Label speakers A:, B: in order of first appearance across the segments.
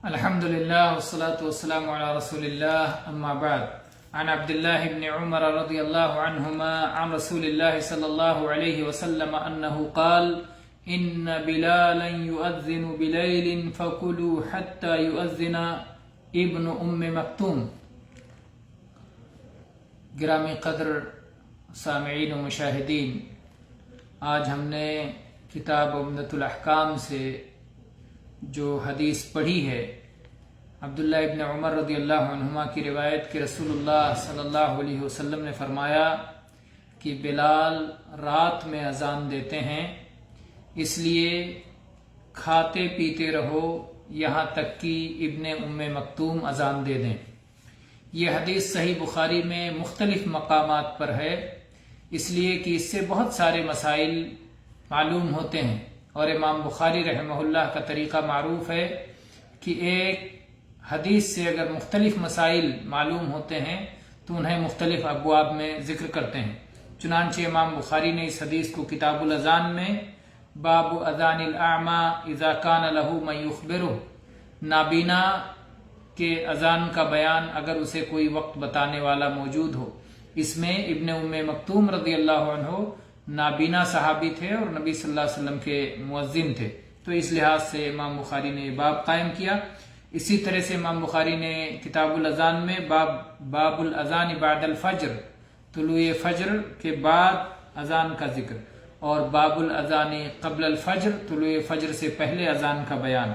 A: الحمد لله والصلاة والسلام على رسول الله أما بعد عن عبد الله بن عمر رضي الله عنهما عن رسول الله صلى الله عليه وسلم أنه قال إن بلالا يؤذن بليل فكلوا حتى يؤذن ابن مکتوم۔ گرامی قدر سامعین و مشاہدین، آج ہم نے کتاب عمدۃ الاحکام سے جو حدیث پڑھی ہے، عبداللہ ابن عمر رضی اللہ عنہما کی روایت کہ رسول اللہ صلی اللہ علیہ وسلم نے فرمایا کہ بلال رات میں اذان دیتے ہیں، اس لیے کھاتے پیتے رہو یہاں تک کہ ابن مکتوم اذان دے دیں۔ یہ حدیث صحیح بخاری میں مختلف مقامات پر ہے، اس لیے کہ اس سے بہت سارے مسائل معلوم ہوتے ہیں، اور امام بخاری رحمہ اللہ کا طریقہ معروف ہے کہ ایک حدیث سے اگر مختلف مسائل معلوم ہوتے ہیں تو انہیں مختلف ابواب میں ذکر کرتے ہیں۔ چنانچہ امام بخاری نے اس حدیث کو کتاب الاذان میں باب اذان الاعمى اذا كان له من يخبره، نابینا کے اذان کا بیان اگر اسے کوئی وقت بتانے والا موجود ہو، اس میں ابن مکتوم رضی اللہ عنہ نابینا صحابی تھے اور نبی صلی اللہ علیہ وسلم کے مؤذن تھے، تو اس لحاظ سے امام بخاری نے باب قائم کیا۔ اسی طرح سے امام بخاری نے کتاب الاذان میں باب الاذان بعد الفجر، طلوع فجر کے بعد اذان کا ذکر، اور باب الاذان قبل الفجر، طلوع فجر سے پہلے اذان کا بیان۔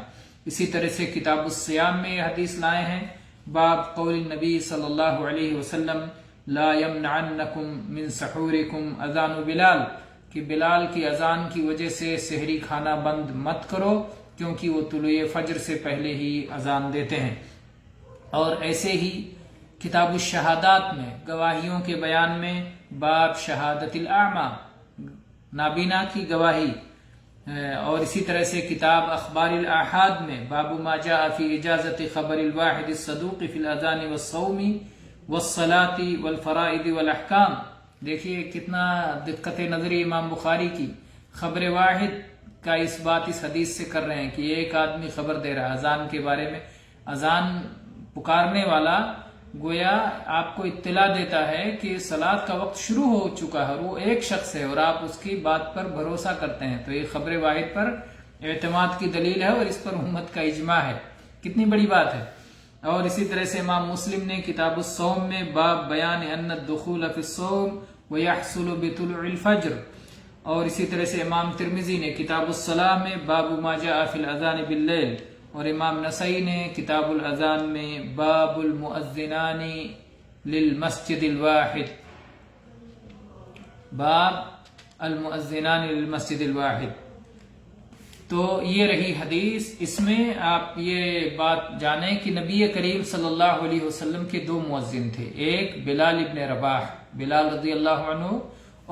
A: اسی طرح سے کتاب الصیام میں یہ حدیث لائے ہیں، باب قول النبی صلی اللہ علیہ وسلم لا یمنعنکم من سحورکم اذان بلال، کہ بلال کی اذان کی وجہ سے سحری کھانا بند مت کرو کیونکہ وہ طلوع فجر سے پہلے ہی اذان دیتے ہیں۔ اور ایسے ہی کتاب الشہادات میں گواہیوں کے بیان میں باب شہادت الاعمى، نابینا کی گواہی، اور اسی طرح سے کتاب اخبار الاحاد میں باب ما جاء فی اجازت خبر الواحد الصدوق فی الاذان والصوم والصلاة والفرائض والاحکام۔ دیکھیے کتنا دقت نظری امام بخاری کی، خبر واحد کا اس بات اس حدیث سے کر رہے ہیں کہ ایک آدمی خبر دے رہا ہے اذان کے بارے میں، اذان پکارنے والا گویا آپ کو اطلاع دیتا ہے کہ صلاۃ کا وقت شروع ہو چکا ہے، اور وہ ایک شخص ہے اور آپ اس کی بات پر بھروسہ کرتے ہیں، تو یہ خبر واحد پر اعتماد کی دلیل ہے اور اس پر امت کا اجماع ہے، کتنی بڑی بات ہے۔ اور اسی طرح سے امام مسلم نے کتاب الصوم میں باب بیان ان الدخول فی الصوم ویحصل بطلوع الفجر، اور اسی طرح سے امام ترمذی نے کتاب الصلاة میں باب ما جاء فی الاذان باللیل، اور امام نسائی نے کتاب الاذان میں باب المؤذنان للمسجد الواحد، باب المؤذنان للمسجد الواحد۔ تو یہ رہی حدیث، اس میں آپ یہ بات جانیں کہ نبی کریم صلی اللہ علیہ وسلم کے دو مؤذن تھے، ایک بلال ابن رباح، بلال رضی اللہ عنہ،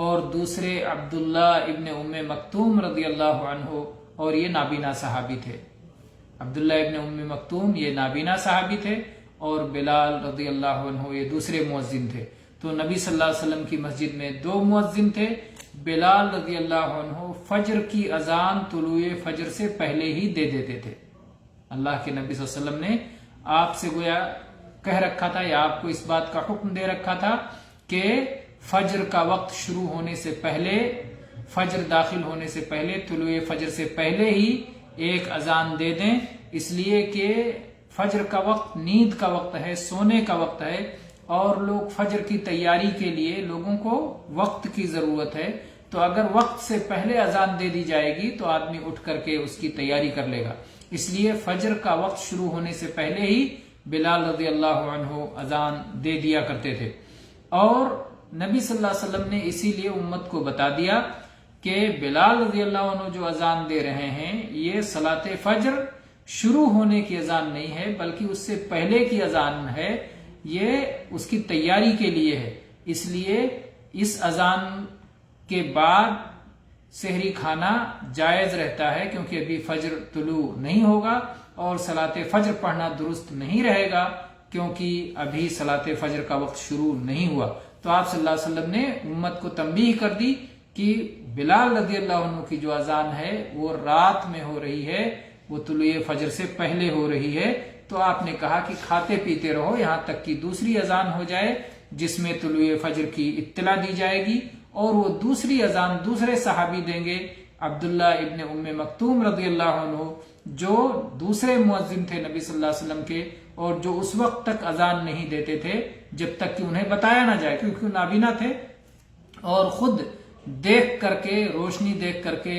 A: اور دوسرے عبداللہ ابن مکتوم رضی اللہ عنہ، اور یہ نابینا صحابی تھے۔ عبداللہ ابن مکتوم یہ نابینا صحابی تھے اور بلال رضی اللہ عنہ یہ دوسرے مؤذن تھے۔ تو نبی صلی اللہ علیہ وسلم کی مسجد میں دو مؤذن تھے، بلال رضی اللہ عنہ فجر کی اذان طلوع فجر سے پہلے ہی دے دیتے تھے۔ اللہ کے نبی صلی اللہ علیہ وسلم نے آپ سے گویا کہہ رکھا تھا یا آپ کو اس بات کا حکم دے رکھا تھا کہ فجر کا وقت شروع ہونے سے پہلے، فجر داخل ہونے سے پہلے، طلوع فجر سے پہلے ہی ایک اذان دے دیں، اس لیے کہ فجر کا وقت نیند کا وقت ہے، سونے کا وقت ہے، اور لوگ فجر کی تیاری کے لیے لوگوں کو وقت کی ضرورت ہے، تو اگر وقت سے پہلے اذان دے دی جائے گی تو آدمی اٹھ کر کے اس کی تیاری کر لے گا، اس لیے فجر کا وقت شروع ہونے سے پہلے ہی بلال رضی اللہ عنہ اذان دے دیا کرتے تھے۔ اور نبی صلی اللہ علیہ وسلم نے اسی لیے امت کو بتا دیا کہ بلال رضی اللہ عنہ جو اذان دے رہے ہیں یہ صلاۃ فجر شروع ہونے کی اذان نہیں ہے بلکہ اس سے پہلے کی اذان ہے، یہ اس کی تیاری کے لیے ہے، اس لیے اس اذان کے بعد سحری کھانا جائز رہتا ہے کیونکہ ابھی فجر طلوع نہیں ہوگا، اور صلاۃ فجر پڑھنا درست نہیں رہے گا کیونکہ ابھی صلاۃ فجر کا وقت شروع نہیں ہوا۔ تو آپ صلی اللہ علیہ وسلم نے امت کو تنبیہ کر دی کہ بلال رضی اللہ عنہ کی جو اذان ہے وہ رات میں ہو رہی ہے، وہ طلوع فجر سے پہلے ہو رہی ہے، تو آپ نے کہا کہ کھاتے پیتے رہو یہاں تک کہ دوسری اذان ہو جائے جس میں طلوع فجر کی اطلاع دی جائے گی، اور وہ دوسری اذان دوسرے صحابی دیں گے، عبداللہ ابن ام مکتوم رضی اللہ عنہ، جو دوسرے مؤذن تھے نبی صلی اللہ علیہ وسلم کے، اور جو اس وقت تک اذان نہیں دیتے تھے جب تک کہ انہیں بتایا نہ جائے، کیونکہ نابینا تھے اور خود دیکھ کر کے، روشنی دیکھ کر کے،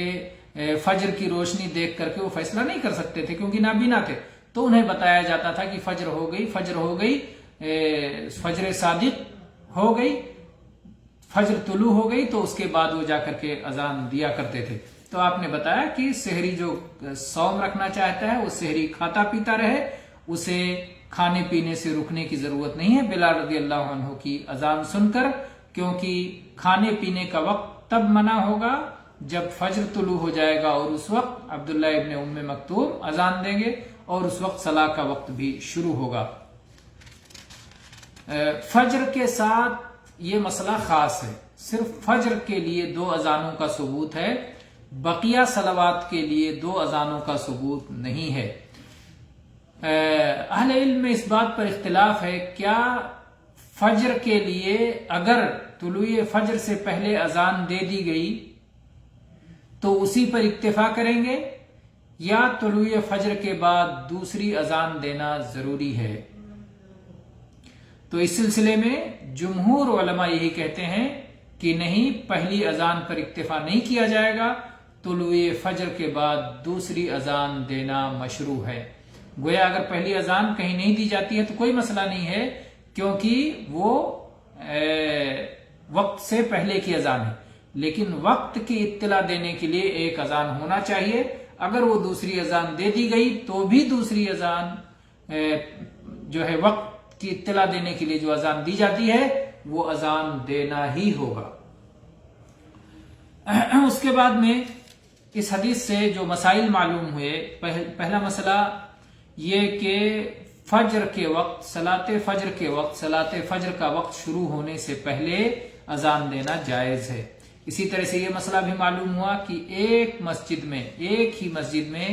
A: فجر کی روشنی دیکھ کر کے وہ فیصلہ نہیں کر سکتے تھے کیونکہ نابینا تھے، تو انہیں بتایا جاتا تھا کہ فجر ہو گئی، فجر ہو گئی، فجر صادق ہو گئی، فجر طلوع ہو گئی، تو اس کے بعد وہ جا کر کے اذان دیا کرتے تھے۔ تو آپ نے بتایا کہ سحری جو صوم رکھنا چاہتا ہے وہ سحری کھاتا پیتا رہے، اسے کھانے پینے سے رکنے کی ضرورت نہیں ہے بلال رضی اللہ عنہ کی اذان سن کر، کیونکہ کھانے پینے کا وقت تب منع ہوگا جب فجر طلوع ہو جائے گا، اور اس وقت عبداللہ ابن ام مکتوم اذان دیں گے اور اس وقت صلاح کا وقت بھی شروع ہوگا۔ فجر کے ساتھ یہ مسئلہ خاص ہے، صرف فجر کے لیے 2 اذانوں کا ثبوت ہے، بقیہ صلوات کے لیے 2 اذانوں کا ثبوت نہیں ہے۔ اہل علم میں اس بات پر اختلاف ہے، کیا فجر کے لیے اگر طلوع فجر سے پہلے اذان دے دی گئی تو اسی پر اکتفا کریں گے، یا طلوع فجر کے بعد دوسری اذان دینا ضروری ہے؟ تو اس سلسلے میں جمہور علماء یہی کہتے ہیں کہ نہیں، پہلی اذان پر اکتفا نہیں کیا جائے گا، طلوع فجر کے بعد دوسری اذان دینا مشروع ہے۔ گویا اگر پہلی اذان کہیں نہیں دی جاتی ہے تو کوئی مسئلہ نہیں ہے، کیونکہ وہ وقت سے پہلے کی اذان ہے، لیکن وقت کی اطلاع دینے کے لیے ایک اذان ہونا چاہیے۔ اگر وہ دوسری اذان دے دی گئی تو بھی دوسری اذان جو ہے وقت کی اطلاع دینے کے لیے جو اذان دی جاتی ہے وہ اذان دینا ہی ہوگا۔ اس کے بعد میں اس حدیث سے جو مسائل معلوم ہوئے، پہلا مسئلہ یہ کہ فجر کے وقت، صلاۃ فجر کے وقت، صلاۃ فجر کا وقت شروع ہونے سے پہلے اذان دینا جائز ہے۔ اسی طرح سے یہ مسئلہ بھی معلوم ہوا کہ ایک ہی مسجد میں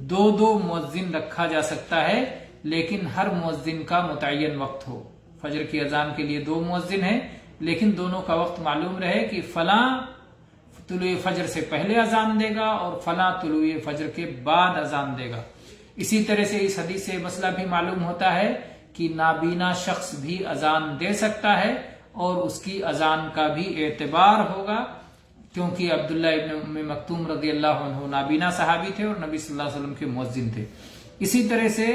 A: 2 مؤذن رکھا جا سکتا ہے، لیکن ہر مؤذن کا متعین وقت ہو۔ فجر کی اذان کے لیے 2 مؤذن ہیں، لیکن دونوں کا وقت معلوم رہے کہ فلاں طلوع فجر سے پہلے اذان دے گا اور فلاں طلوع فجر کے بعد اذان دے گا۔ اسی طرح سے اس حدیث سے مسئلہ بھی معلوم ہوتا ہے کہ نابینا شخص بھی اذان دے سکتا ہے اور اس کی اذان کا بھی اعتبار ہوگا، کیونکہ عبداللہ ابن ام مکتوم رضی اللہ عنہ نابینا صحابی تھے اور نبی صلی اللہ علیہ وسلم کے مؤذن تھے۔ اسی طرح سے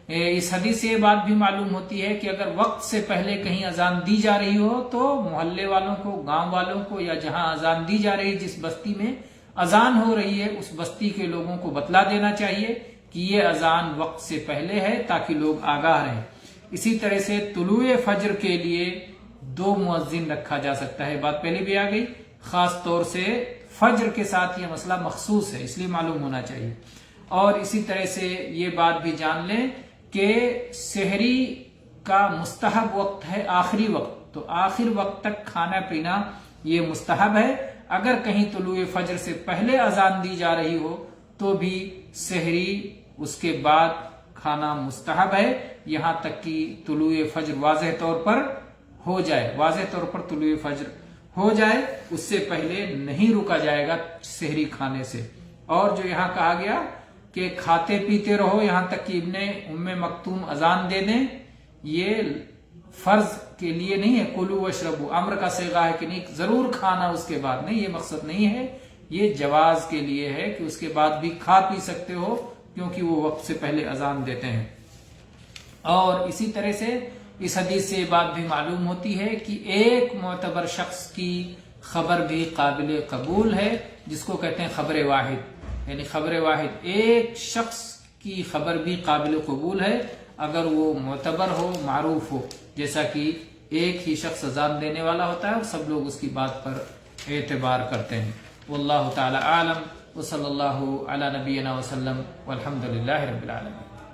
A: اس حدیث سے یہ بات بھی معلوم ہوتی ہے کہ اگر وقت سے پہلے کہیں اذان دی جا رہی ہو تو محلے والوں کو، گاؤں والوں کو، یا جہاں اذان دی جا رہی، جس بستی میں اذان ہو رہی ہے، اس بستی کے لوگوں کو بتلا دینا چاہیے کہ یہ اذان وقت سے پہلے ہے، تاکہ لوگ آگاہ رہیں۔ اسی طرح سے طلوع فجر کے لیے 2 مؤذن رکھا جا سکتا ہے، بات پہلے بھی آ گئی۔ خاص طور سے فجر کے ساتھ یہ مسئلہ مخصوص ہے، اس لیے معلوم ہونا چاہیے۔ اور اسی طرح سے یہ بات بھی جان لیں کہ سحری کا مستحب وقت ہے آخری وقت، تو آخر وقت تک کھانا پینا یہ مستحب ہے۔ اگر کہیں طلوع فجر سے پہلے اذان دی جا رہی ہو تو بھی سحری اس کے بعد کھانا مستحب ہے، یہاں تک کہ طلوع فجر واضح طور پر ہو جائے، واضح طور پر طلوع فجر ہو جائے، اس سے پہلے نہیں رکا جائے گا سحری کھانے سے۔ اور جو یہاں کہا گیا کہ کھاتے پیتے رہو یہاں تک کہ ابن ام مکتوم اذان دے دیں، یہ فرض کے لیے نہیں ہے، کلوا واشربوا امر کا صیغہ ہے کہ نہیں ضرور کھانا اس کے بعد، نہیں، یہ مقصد نہیں ہے، یہ جواز کے لیے ہے کہ اس کے بعد بھی کھا پی سکتے ہو، کیونکہ وہ وقت سے پہلے اذان دیتے ہیں۔ اور اسی طرح سے اس حدیث سے یہ بات بھی معلوم ہوتی ہے کہ ایک معتبر شخص کی خبر بھی قابل قبول ہے، جس کو کہتے ہیں خبر واحد، یعنی خبر واحد، ایک شخص کی خبر بھی قابل قبول ہے اگر وہ معتبر ہو، معروف ہو، جیسا کہ ایک ہی شخص اذان دینے والا ہوتا ہے اور سب لوگ اس کی بات پر اعتبار کرتے ہیں۔ واللہ تعالی عالم، وصلی اللہ علی نبینا وسلم، والحمد للہ رب العالمین۔